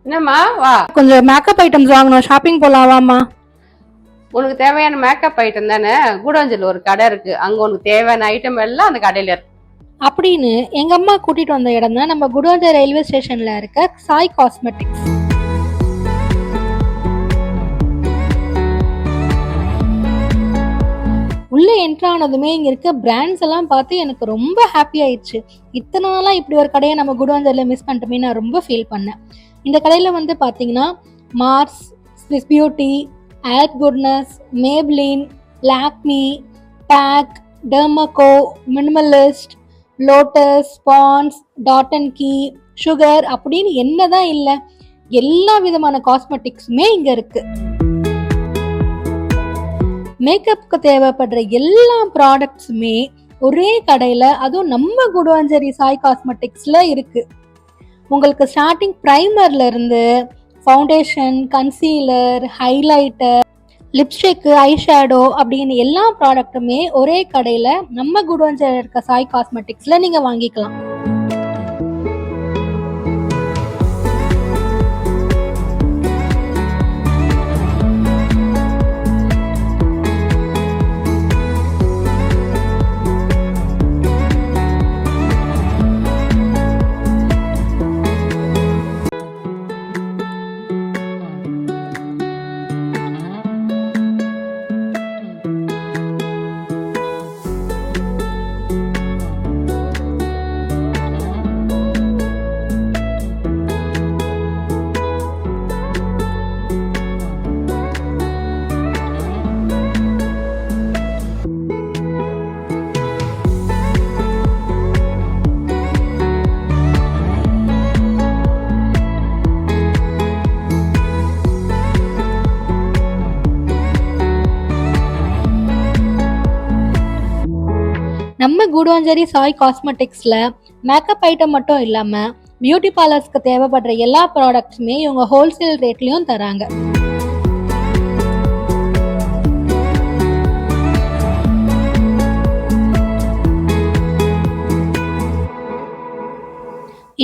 என்னம்மா வா. கொஞ்சம் மேக்கப் ஐட்டம்ஸ் வாங்கணும், ஷாப்பிங் போலாம் வாமா. உனக்கு தேவையான மேக்கப் ஐட்டம் தானே, கூடாஞ்சல் ஒரு கடை இருக்கு, அங்க உனக்கு தேவையான ஐட்டம் எல்லாம் அந்த கடையில இருக்கு. அப்படின்னு எங்க அம்மா கூட்டிட்டு வந்த இடம் தான் நம்ம குடோஞ்சல் ரயில்வே ஸ்டேஷன்ல இருக்க சாய் காஸ்மெட்டிக்ஸ். உள்ள என்ட்ரு ஆனதுமே இங்க இருக்க பிராண்ட்ஸ் எல்லாம் பார்த்து எனக்கு ரொம்ப ஹாப்பி ஆயிடுச்சு. இத்தனை நாளா இப்படி ஒரு கடையை நம்ம குடோஞ்சல்ல மிஸ் பண்ணிட்டோமே நான் ரொம்ப ஃபீல் பண்ணேன். இந்த கடையில வந்து பாத்தீங்கன்னா Mars, Swiss Beauty, ad goodness, Maybelline, Lakme, Pac, Dermaco, Minimalist, Lotus, Ponds, Dot and Key, Sugar அப்படின்னு என்னதான் இல்லை, எல்லா விதமான காஸ்மெட்டிக்ஸுமே இங்க இருக்கு. மேக்கப்புக்கு தேவைப்படுற எல்லா ப்ராடக்ட்ஸுமே ஒரே கடையில், அதுவும் நம்ம குடுவாஞ்சேரி சாய் காஸ்மெட்டிக்ஸில் இருக்குது. உங்களுக்கு ஸ்டார்டிங் ப்ரைமர்ல இருந்து foundation, concealer, highlighter, lipstick, eye shadow அப்படின்னு எல்லா ப்ராடக்ட்டுமே ஒரே கடையில் நம்ம குடுவாஞ்சேரி இருக்க சாய் காஸ்மெட்டிக்ஸில் நீங்கள் வாங்கிக்கலாம். நம்ம கூடுவாஞ்சேரி சாய் காஸ்மெட்டிக்ஸில் மேக்கப் ஐட்டம் மட்டும் இல்லாமல் பியூட்டி பார்லர்ஸ்க்கு தேவைப்படுற எல்லா ப்ராடக்ட்ஸுமே இவங்க ஹோல்சேல் ரேட்லேயும் தராங்க.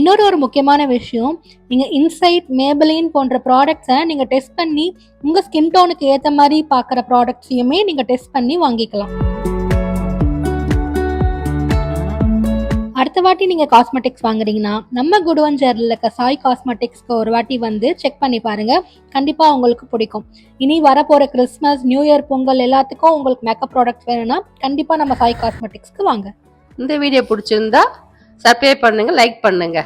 இன்னொரு முக்கியமான விஷயம், நீங்கள் இன்சைட், மேபலின் போன்ற ப்ராடக்ட்ஸை நீங்கள் டெஸ்ட் பண்ணி உங்கள் ஸ்கின் டோனுக்கு ஏற்ற மாதிரி பார்க்குற ப்ராடக்ட்ஸையுமே நீங்கள் டெஸ்ட் பண்ணி வாங்கிக்கலாம். அடுத்த வாட்டி நீங்கள் காஸ்மெட்டிக்ஸ் வாங்குறீங்கன்னா நம்ம குடுவாஞ்சேரியில் இருக்க சாய் காஸ்மெட்டிக்ஸ்க்கு ஒரு வாட்டி வந்து செக் பண்ணி பாருங்கள், கண்டிப்பாக உங்களுக்கு பிடிக்கும். இனி வரப்போகிற கிறிஸ்மஸ், நியூ இயர், பொங்கல் எல்லாத்துக்கும் உங்களுக்கு மேக்கப் ப்ராடக்ட்ஸ் வேணும்னா கண்டிப்பாக நம்ம சாய் காஸ்மெட்டிக்ஸ்க்கு வாங்க. இந்த வீடியோ பிடிச்சிருந்தா சப்ஸ்கிரைப் பண்ணுங்க, லைக் பண்ணுங்க.